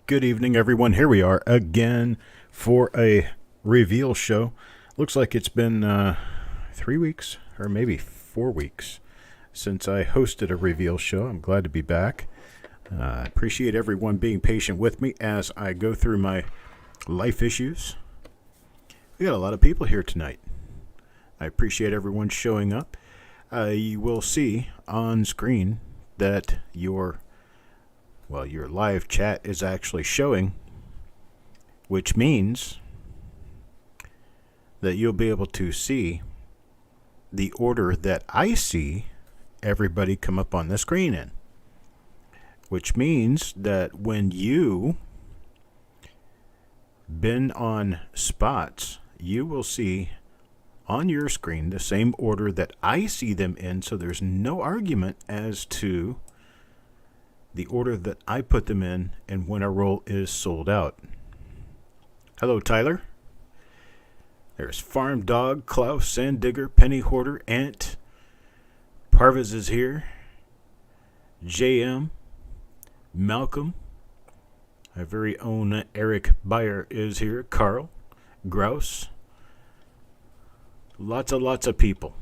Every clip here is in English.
Good evening, everyone. Here we are again for a reveal show. Looks like it's been 3 weeks, or maybe 4 weeks, since I hosted a reveal show. I'm glad to be back. I appreciate everyone being patient with me as I go through my life issues. We got a lot of people here tonight. I appreciate everyone showing up. You will see on screen that your live chat is actually showing, which means that you'll be able to see the order that I see everybody come up on the screen in. Which means that when you been on spots, you will see on your screen the same order that I see them in, so there's no argument as to the order that I put them in and when a roll is sold out. Hello, Tyler. There's Farm Dog, Klaus, Sand Digger, Penny Hoarder, Ant. Parvez is here. JM, Malcolm. Our very own Eric Beyer is here. Carl, Grouse. Lots of people.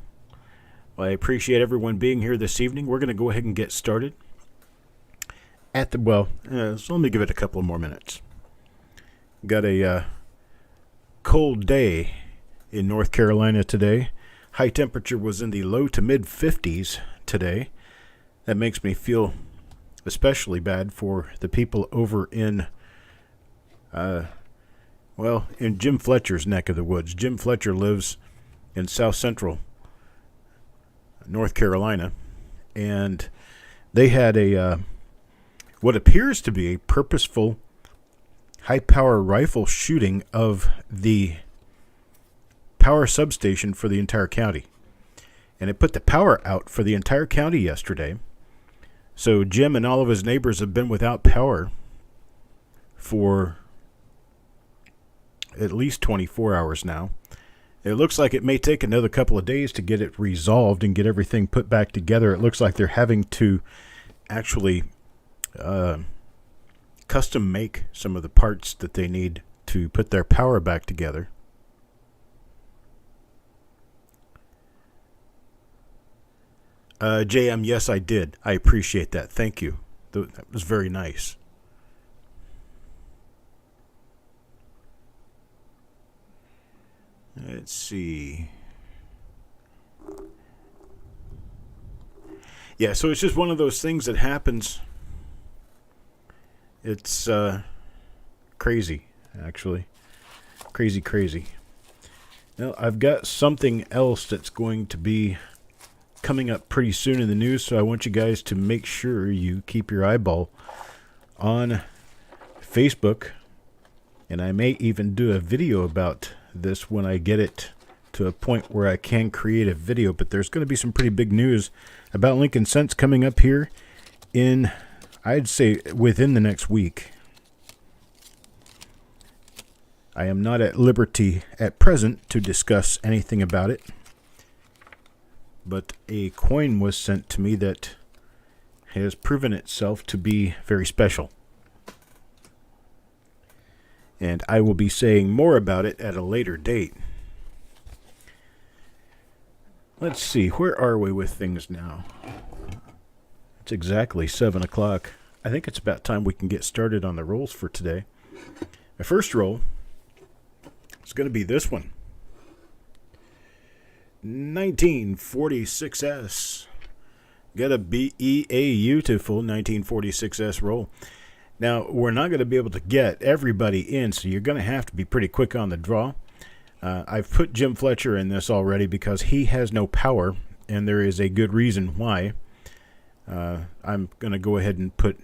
Well, I appreciate everyone being here this evening. We're going to go ahead and get started. So let me give it a couple more minutes. Got a cold day in North Carolina today. High temperature was in the low to mid 50s today. That makes me feel especially bad for the people over in Jim Fletcher's neck of the woods. Jim Fletcher lives in South Central North Carolina, and they had what appears to be a purposeful high-power rifle shooting of the power substation for the entire county. And it put the power out for the entire county yesterday. So Jim and all of his neighbors have been without power for at least 24 hours now. It looks like it may take another couple of days to get it resolved and get everything put back together. It looks like they're having to actually custom make some of the parts that they need to put their power back together. JM, yes, I did. I appreciate that. Thank you. That was very nice. Let's see. Yeah, so it's just one of those things that happens. It's crazy, actually. Crazy. Now, I've got something else that's going to be coming up pretty soon in the news, so I want you guys to make sure you keep your eyeball on Facebook. And I may even do a video about this when I get it to a point where I can create a video. But there's going to be some pretty big news about Lincoln Cents coming up here in, I'd say, within the next week. I am not at liberty at present to discuss anything about it, but a coin was sent to me that has proven itself to be very special. And I will be saying more about it at a later date. Let's see, where are we with things now? It's exactly 7 o'clock. I think it's about time we can get started on the rolls for today. My first roll is going to be this one. 1946S. Got a beautiful 1946S roll. Now, we're not going to be able to get everybody in, so you're going to have to be pretty quick on the draw. I've put Jim Fletcher in this already because he has no power, and there is a good reason why. I'm going to go ahead and put...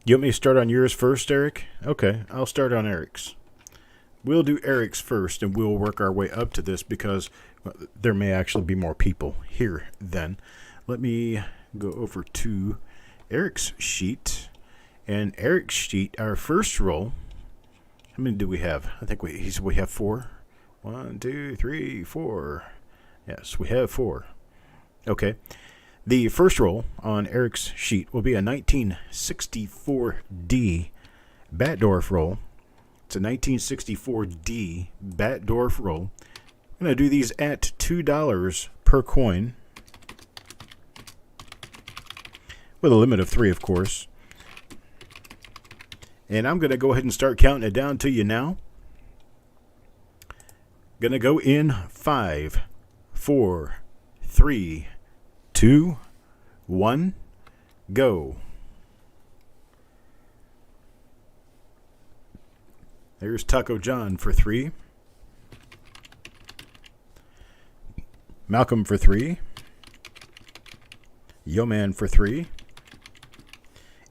You want me to start on yours first, Eric? Okay, I'll start on Eric's. We'll do Eric's first, and we'll work our way up to this because there may actually be more people here then. Let me go over to Eric's sheet. And Eric's sheet, our first roll, how many do we have? I think we have 4. 1, 2, 3, 4. Yes, we have 4. Okay. The first roll on Eric's sheet will be a 1964D Batdorf roll. It's a 1964D Batdorf roll. I'm going to do these at $2 per coin, with a limit of 3, of course. And I'm going to go ahead and start counting it down to you now. Going to go in 5, 4, 3, 2, 1, go. There's Taco John for 3. Malcolm for 3. Yo Man for 3.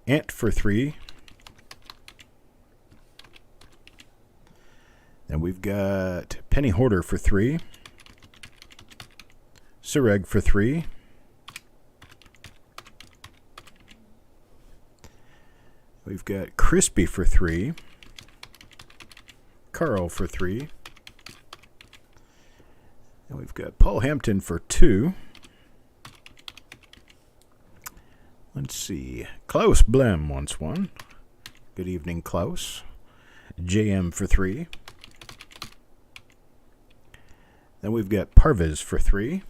Ant for 3. Then we've got Penny Hoarder for 3. Sureg for 3. We've got Crispy for 3. Carl for 3. And we've got Paul Hampton for 2. Let's see. Klaus Blem wants 1. Good evening, Klaus. JM for 3. Then we've got Parviz for 3.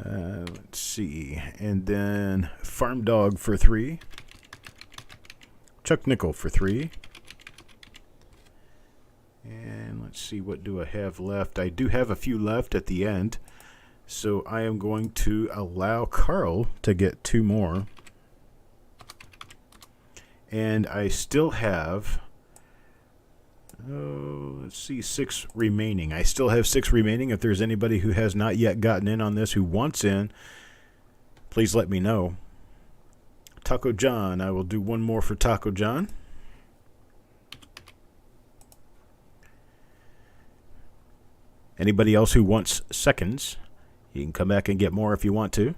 Let's see. And then Farm Dog for 3. Chuck Nickel for 3. And let's see, what do I have left? I do have a few left at the end. So I am going to allow Carl to get 2 more. And I still have, let's see, 6 remaining. I still have 6 remaining. If there's anybody who has not yet gotten in on this who wants in, please let me know. Taco John, I will do 1 more for Taco John. Anybody else who wants seconds, you can come back and get more if you want to.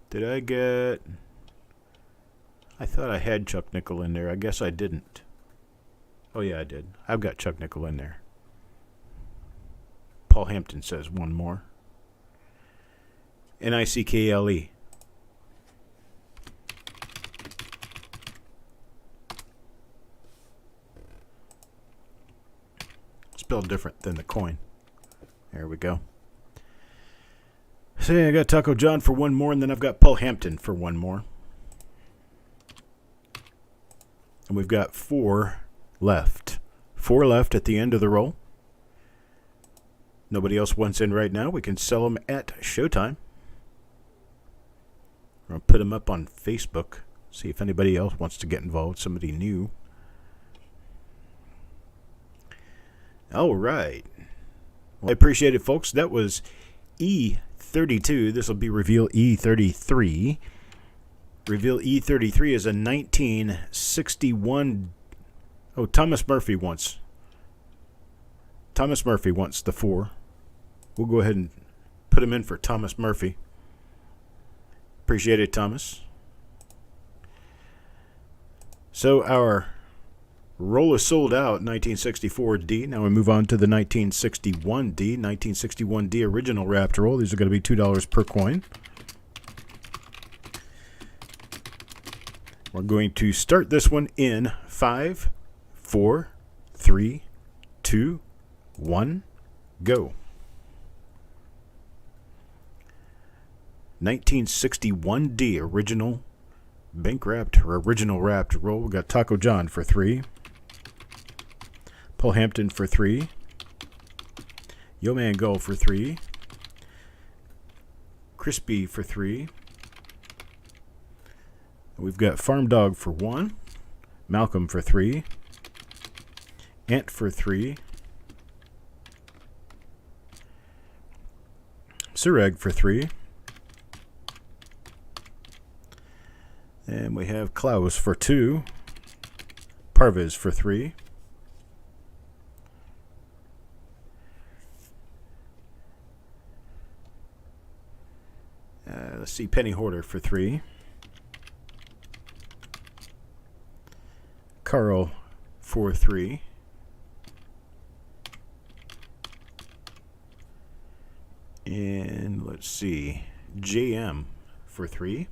Did I get... I thought I had Chuck Nickel in there. I guess I didn't. Oh, yeah, I did. I've got Chuck Nickel in there. Paul Hampton says 1 more. Nickle. Spelled different than the coin. There we go. See, I got Taco John for 1 more, and then I've got Paul Hampton for 1 more. And we've got 4 left. 4 left at the end of the roll. Nobody else wants in right now. We can sell them at showtime. I'll put them up on Facebook. See if anybody else wants to get involved. Somebody new. All right. Well, I appreciate it, folks. That was E32. This will be Reveal E33. Reveal E33 is a 1961. Oh, Thomas Murphy wants the 4. We'll go ahead and put him in for Thomas Murphy. Appreciate it, Thomas. So our roll is sold out, 1964D. Now we move on to the 1961D. 1961D original wrapped roll. These are going to be $2 per coin. We're going to start this one in 5, 4, 3, 2, 1, go. 1961D original bank wrapped or original wrapped roll. We got Taco John for 3. Paul Hampton for 3. Yo Man Go for 3. Crispy for 3. We've got Farm Dog for 1. Malcolm for 3. Ant for 3. Sureg for 3. And we have Klaus for 2. Parviz for 3. Let's see, Penny Hoarder for 3. Carl for 3. Let's see. JM for 3.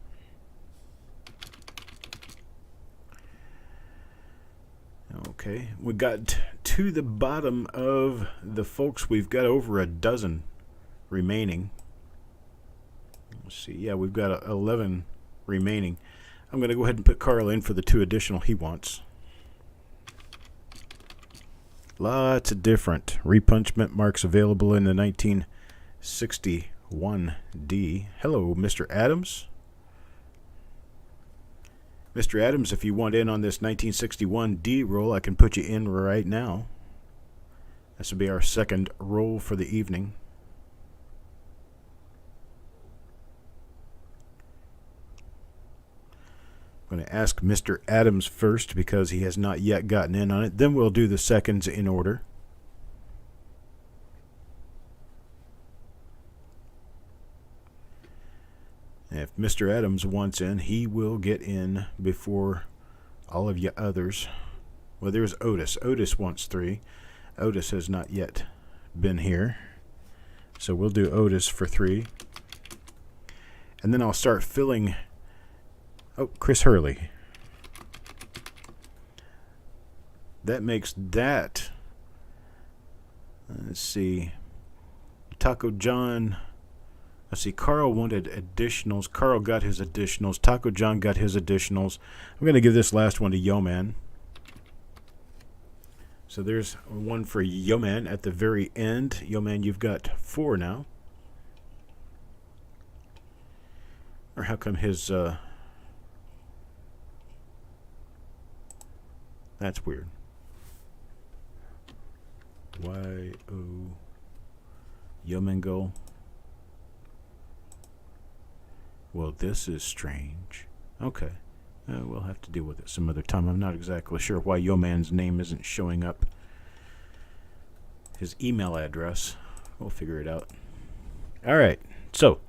Okay, we got to the bottom of the folks. We've got over a dozen remaining. Let's see. Yeah, we've got 11 remaining. I'm going to go ahead and put Carl in for the 2 additional he wants. Lots of different repunchment marks available in the 1961D. Hello, Mr. Adams. Mr. Adams, if you want in on this 1961D roll, I can put you in right now. This will be our second roll for the evening. I'm going to ask Mr. Adams first because he has not yet gotten in on it. Then we'll do the seconds in order. If Mr. Adams wants in, he will get in before all of you others. Well, there's Otis. Otis wants 3. Otis has not yet been here. So we'll do Otis for 3. And then I'll start filling. Oh, Chris Hurley. That makes that. Let's see. Taco John. Let's see, Carl wanted additionals. Carl got his additionals. Taco John got his additionals. I'm going to give this last one to Yo-Man. So there's one for Yo-Man at the very end. Yo-Man, you've got 4 now. Or how come his... That's weird. Y-O... Yo-Man go. Well, this is strange. Okay. We'll have to deal with it some other time. I'm not exactly sure why Yo-Man's name isn't showing up. His email address. We'll figure it out. All right. So,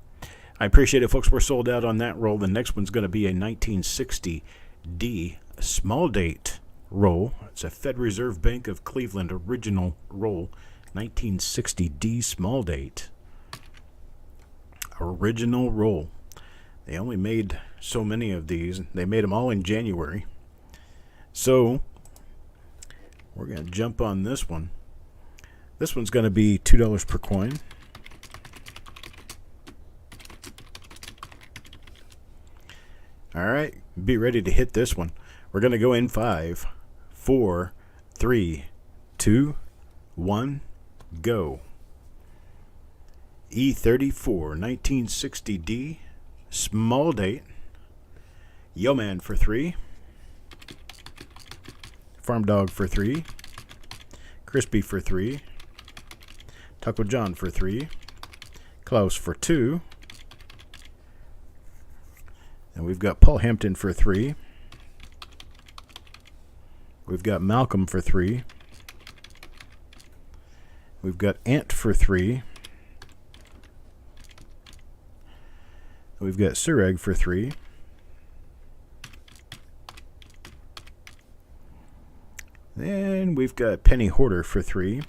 I appreciate it, folks. We're sold out on that roll. The next one's going to be a 1960D small date roll. It's a Fed Reserve Bank of Cleveland original roll. 1960D small date. Original roll. They only made so many of these. They made them all in January. So, we're going to jump on this one. This one's going to be $2 per coin. All right, be ready to hit this one. We're going to go in 5, 4, 3, 2, 1, go. E34, 1960D. Small date. Yo-Man for 3. Farm Dog for 3. Crispy for 3. Taco John for 3. Klaus for 2. And we've got Paul Hampton for 3. We've got Malcolm for 3. We've got Ant for 3. We've got Sureg for 3. Then we've got Penny Hoarder for 3.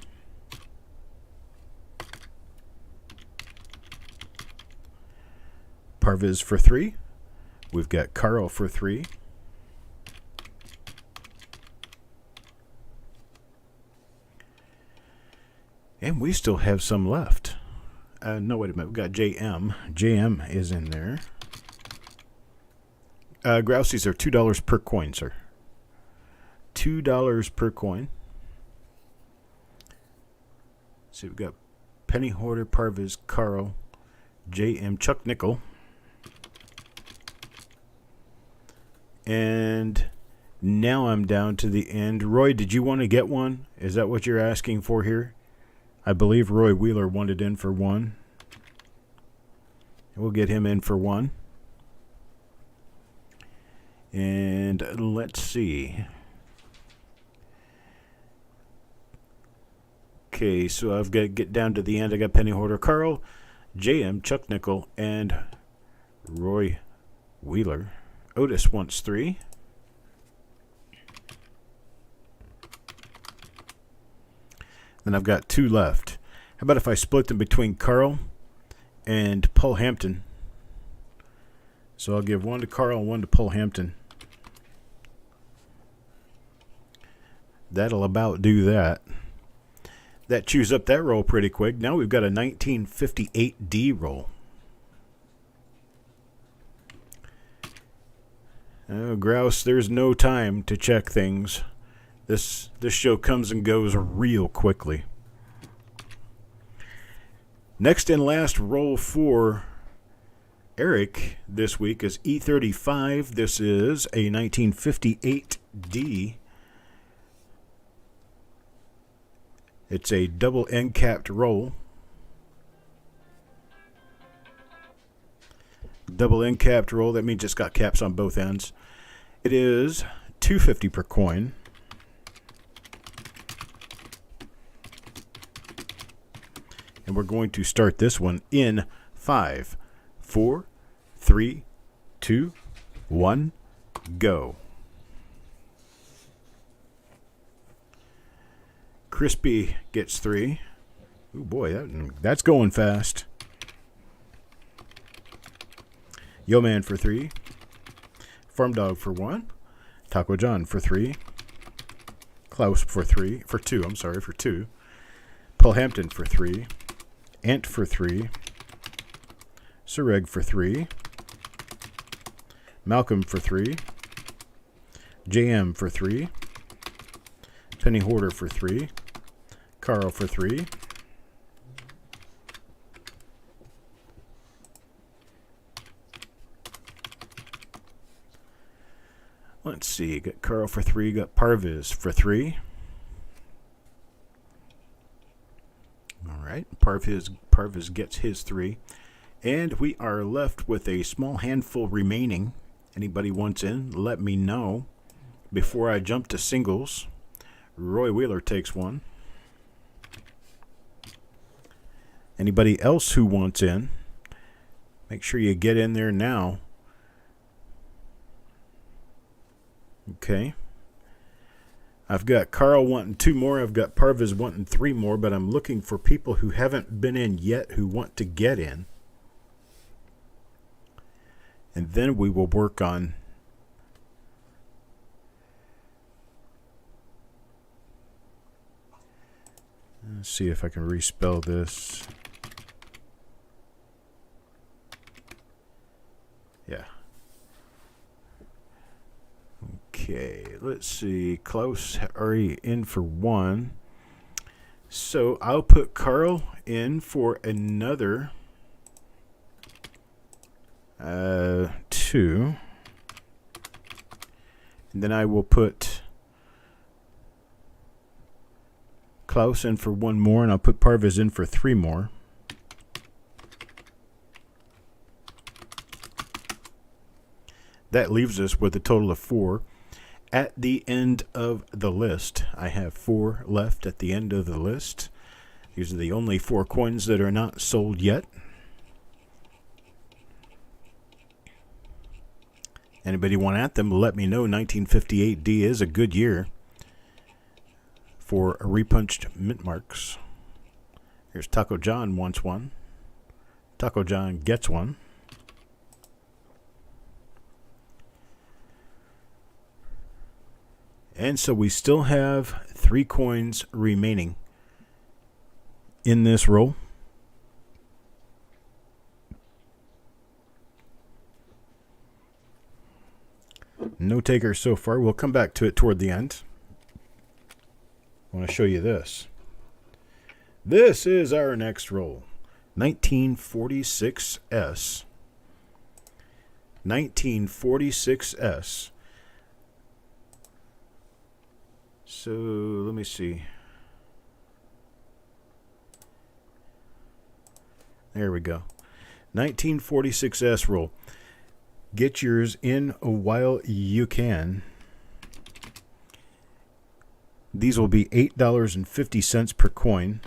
Parviz for 3. We've got Carl for 3. And we still have some left. No, wait a minute. We've got JM. JM is in there. Grousies are $2 per coin, sir. $2 per coin. So we've got Penny Hoarder, Parviz, Carl, JM, Chuck Nickel. And now I'm down to the end. Roy, did you want to get one? Is that what you're asking for here? I believe Roy Wheeler wanted in for 1. We'll get him in for 1. And let's see. Okay, so I've got to get down to the end. I got Penny Hoarder, Carl, JM, Chuck Nickel, and Roy Wheeler. Otis wants 3. Then I've got 2 left. How about if I split them between Carl and Paul Hampton. So I'll give one to Carl and one to Paul Hampton. That'll about do that. That chews up that roll pretty quick. Now we've got a 1958D roll. Oh, Grouse, there's no time to check things. This show comes and goes real quickly. Next and last roll for Eric this week is E35. This is a 1958D. It's a double end capped roll. Double end capped roll, that means it's got caps on both ends. It is $2.50 per coin. And we're going to start this one in 5, 4, 3, 2, 1, go. Crispy gets 3. Oh boy, that's going fast. Yo Man for 3. Farm Dog for 1. Taco John for 3. Klaus for 2. Paul Hampton for 3. Ant for 3. Sureg for 3. Malcolm for 3. JM for 3. Penny Hoarder for 3. Carl for 3. Let's see, got Carl for 3, got Parviz for 3. All right, Parviz gets his 3. And we are left with a small handful remaining. Anybody wants in, let me know. Before I jump to singles, Roy Wheeler takes 1. Anybody else who wants in, make sure you get in there now. Okay. I've got Carl wanting 2 more. I've got Parviz wanting 3 more, but I'm looking for people who haven't been in yet who want to get in. And then we will work on let's see if I can respell this. Yeah. Okay, let's see. Klaus already in for 1. So I'll put Carl in for another 2. And then I will put Klaus in for 1 more, and I'll put Parviz in for 3 more. That leaves us with a total of 4. At the end of the list, I have 4 left at the end of the list. These are the only 4 coins that are not sold yet. Anybody want at them, let me know. 1958D is a good year for repunched mint marks. Here's Taco John wants 1. Taco John gets 1. And so we still have 3 coins remaining in this roll. No takers so far. We'll come back to it toward the end. I want to show you this. This is our next roll. 1946S. 1946S. So, let me see. There we go. 1946S roll. Get yours in while you can. These will be $8.50 per coin.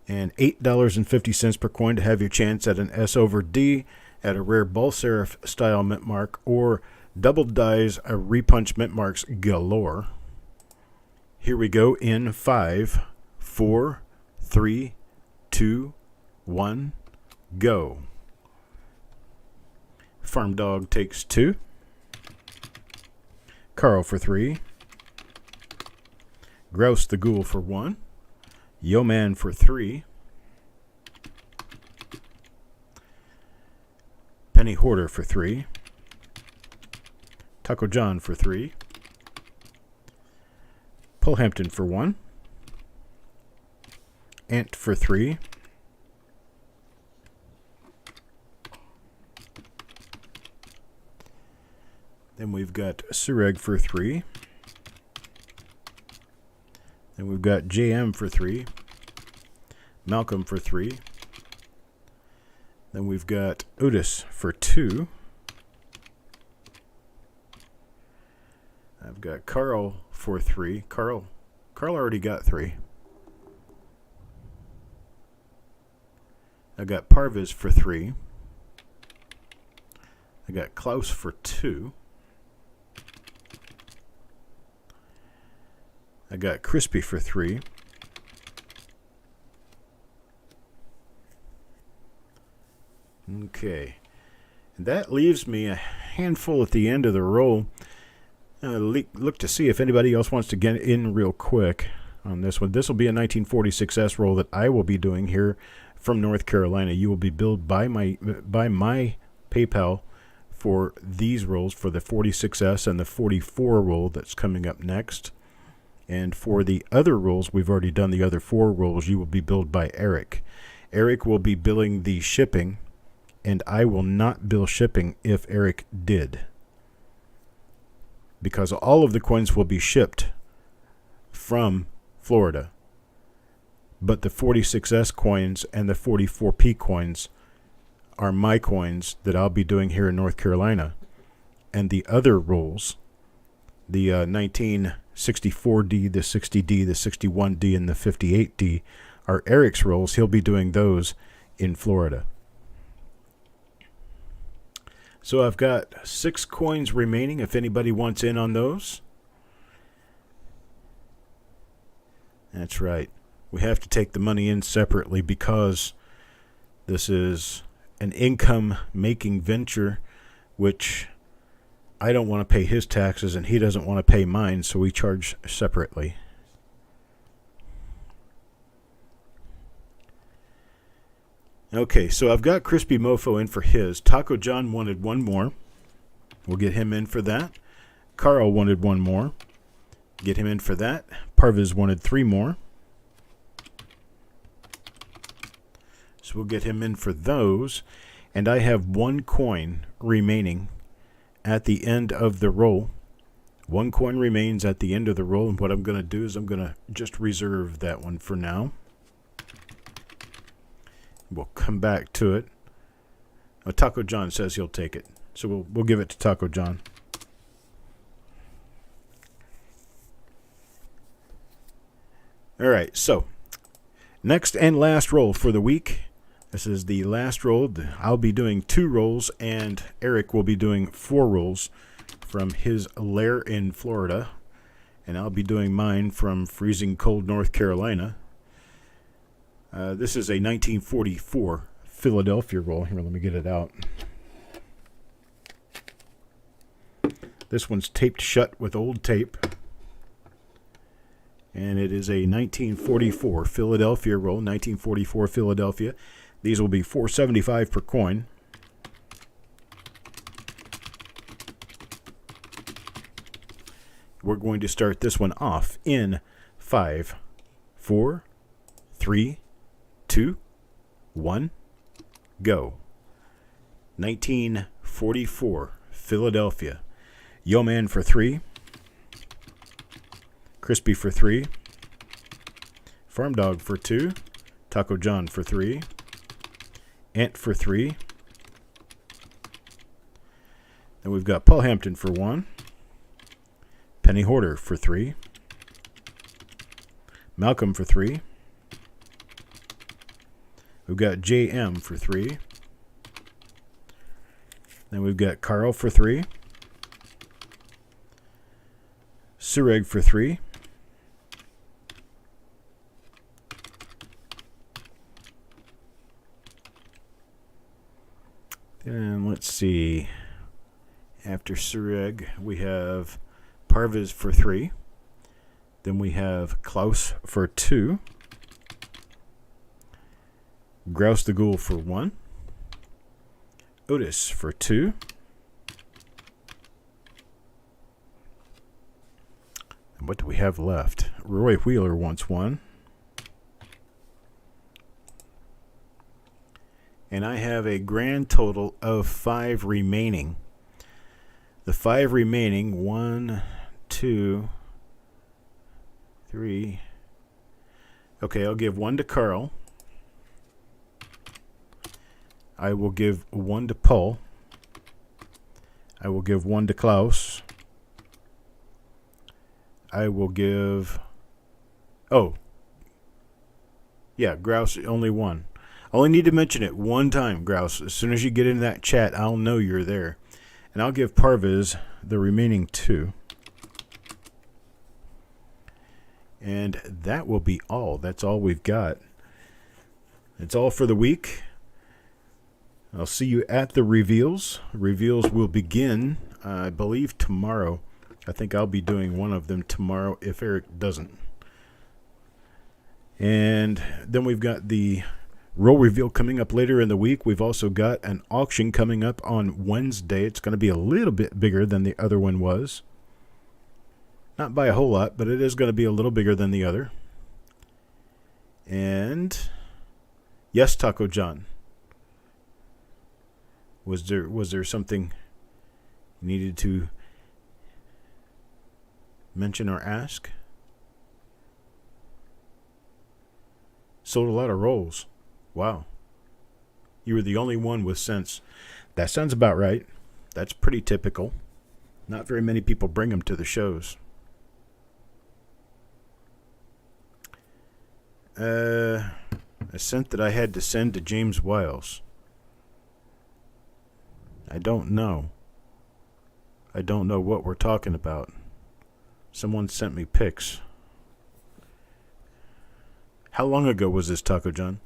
And $8.50 per coin to have your chance at an S over D, at a rare ball serif style mint mark, or double dies a repunch mint marks galore. Here we go in 5, 4, 3, 2, 1, go. Farm Dog takes 2. Carl for 3. Grouse the Ghoul for 1. Yo Man for 3. Penny Hoarder for 3. Taco John for 3. Polhampton for 1. Ant for 3. Then we've got Sureg for 3. Then we've got JM for 3. Malcolm for 3. Then we've got Otis for 2. I've got Carl for 3. Carl already got 3. I got Parviz for 3. I got Klaus for 2. I got Crispy for 3. Okay. And that leaves me a handful at the end of the roll. Look to see if anybody else wants to get in real quick on this one. This will be a 1946S roll that I will be doing here from North Carolina. You will be billed by my PayPal for these rolls, for the 46S and the 44 roll that's coming up next. And for the other rolls, we've already done the other 4 rolls, you will be billed by Eric. Eric will be billing the shipping, and I will not bill shipping if Eric did, because all of the coins will be shipped from Florida. But the 46S coins and the 44P coins are my coins that I'll be doing here in North Carolina. And the other rolls, the 1964D, the 60D, the 61D, and the 58D, are Eric's rolls. He'll be doing those in Florida. So I've got 6 coins remaining if anybody wants in on those. That's right. We have to take the money in separately because this is an income-making venture, which I don't want to pay his taxes and he doesn't want to pay mine, so we charge separately. Okay, so I've got Crispy Mofo in for his. Taco John wanted 1 more. We'll get him in for that. Carl wanted 1 more. Get him in for that. Parviz wanted 3 more. So we'll get him in for those. And I have 1 coin remaining at the end of the roll. 1 coin remains at the end of the roll. And what I'm going to do is I'm going to just reserve that one for now. We'll come back to it. Taco John says he'll take it. So we'll give it to Taco John. All right, so next and last roll for the week. This is the last roll. I'll be doing 2 rolls, and Eric will be doing 4 rolls from his lair in Florida. And I'll be doing mine from freezing cold North Carolina. This is a 1944 Philadelphia roll. Here, let me get it out. This one's taped shut with old tape. And it is a 1944 Philadelphia roll, 1944 Philadelphia. These will be $4.75 per coin. We're going to start this one off in 5, 4, 3, 2, 1, go. 1944 Philadelphia. Yo Man for 3. Crispy for 3. Farm Dog for 2. Taco John for 3. Ant for 3. Then we've got Polhampton for 1. Penny Hoarder for 3. Malcolm for 3. We've got JM for 3. Then we've got Carl for 3. Sureg for 3. Then let's see. After Sureg, we have Parviz for 3. Then we have Klaus for 2. Grouse the Ghoul for 1. Otis for 2. And what do we have left? Roy Wheeler wants 1. And I have a grand total of 5 remaining. The 5 remaining, 1, 2, 3. Okay, I'll give 1 to Carl. I will give 1 to Paul. I will give 1 to Klaus. I will give... Oh. Yeah, Grouse, only 1. I only need to mention it 1 time, Grouse. As soon as you get in that chat, I'll know you're there. And I'll give Parviz the remaining 2. And that will be all. That's all we've got. It's all for the week. I'll see you at the reveals. Reveals will begin, I believe, tomorrow. I think I'll be doing one of them tomorrow if Eric doesn't. And then we've got the roll reveal coming up later in the week. We've also got an auction coming up on Wednesday. It's going to be a little bit bigger than the other one was. Not by a whole lot, but it is going to be a little bigger than the other. And yes, Taco John. Was there something you needed to mention or ask? Sold a lot of rolls. Wow. You were the only one with sense. That sounds about right. That's pretty typical. Not very many people bring them to the shows. A scent that I had to send to James Wiles. I don't know. I don't know what we're talking about. Someone sent me pics. How long ago was this, Taco John?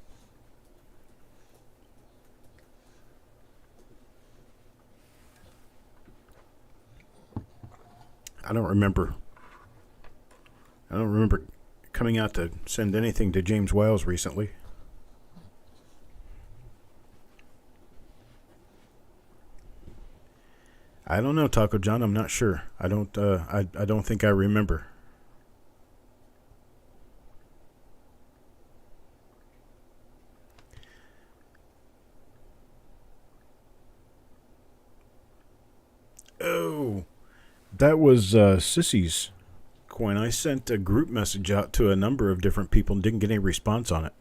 I don't remember. I don't remember coming out to send anything to James Wiles recently. I don't know, Taco John. I'm not sure. I don't think I remember. Oh, that was Sissy's coin. I sent a group message out to a number of different people and didn't get any response on it.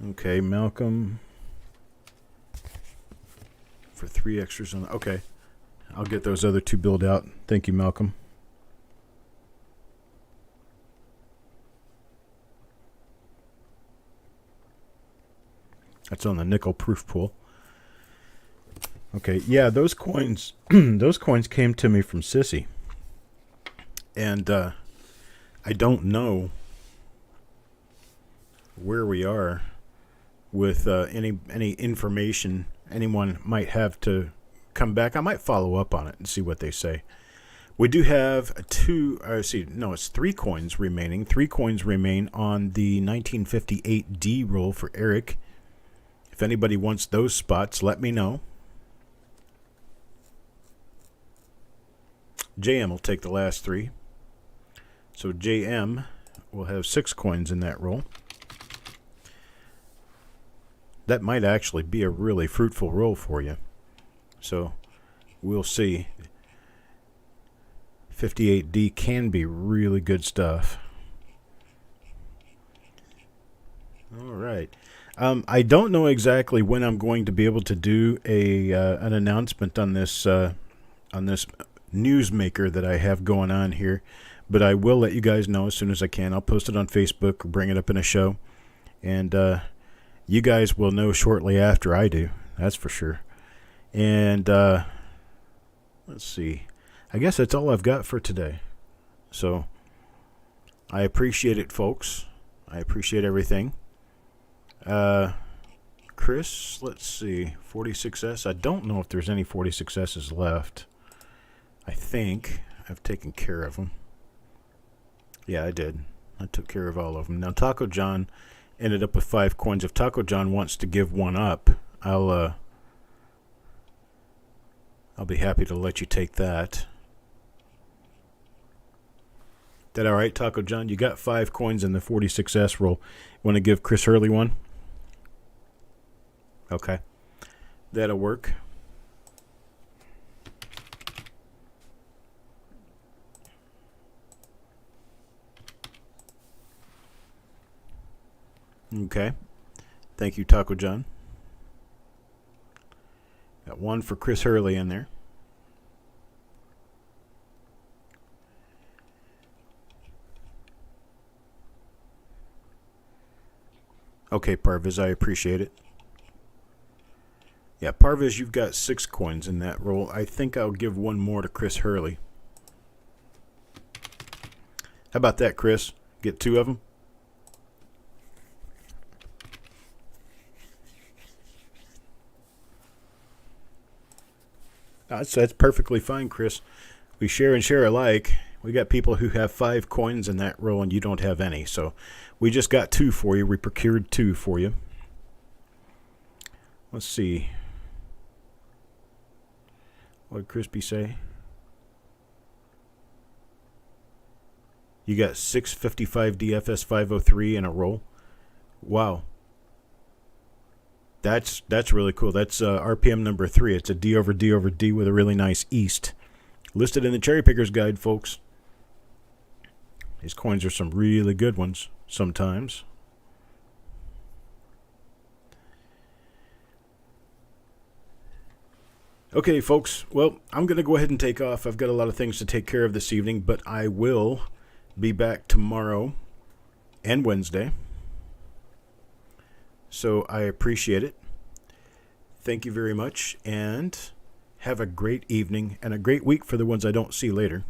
Okay, Malcolm. For 3 extras on. Okay, I'll get those other 2 billed out. Thank you, Malcolm. That's on the nickel proof pool. Okay, yeah, those coins those coins came to me from Sissy. And I don't know where we are with any information anyone might have to come back. I might follow up on it and see what they say. We do have 3 coins remaining. 3 coins remain on the 1958D roll for Eric. If anybody wants those spots, let me know. JM will take the last 3. So JM will have 6 coins in that roll. That might actually be a really fruitful roll for you. So we'll see. 58D can be really good stuff. All right. I don't know exactly when I'm going to be able to do an announcement on this newsmaker that I have going on here, but I will let you guys know as soon as I can. I'll post it on Facebook or bring it up in a show, and you guys will know shortly after I do. That's for sure. And let's see. I guess that's all I've got for today. So I appreciate it, folks. I appreciate everything. Chris, let's see. 46S. I don't know if there's any 46S's left. I think I've taken care of them. Yeah, I did. I took care of all of them. Now, Taco John ended up with 5 coins. If Taco John wants to give one up, I'll be happy to let you take that. That all right, Taco John? You got 5 coins in the 46S roll. Want to give Chris Hurley one? Okay. That'll work. Okay. Thank you, Taco John. Got one for Chris Hurley in there. Okay, Parviz, I appreciate it. Yeah, Parviz, you've got 6 coins in that roll. I think I'll give one more to Chris Hurley. How about that, Chris? Get 2 of them? That's perfectly fine, Chris. We share and share alike. We got people who have 5 coins in that roll and you don't have any. So we just got 2 for you. We procured 2 for you. Let's see. What did Crispy say? You got 655 DFS 503 in a roll. Wow. That's really cool. That's RPM number 3. It's a D over D over D with a really nice East. Listed in the Cherry Picker's Guide, folks. These coins are some really good ones sometimes. Okay, folks. Well, I'm going to go ahead and take off. I've got a lot of things to take care of this evening, but I will be back tomorrow and Wednesday. So I appreciate it. Thank you very much, and have a great evening and a great week for the ones I don't see later.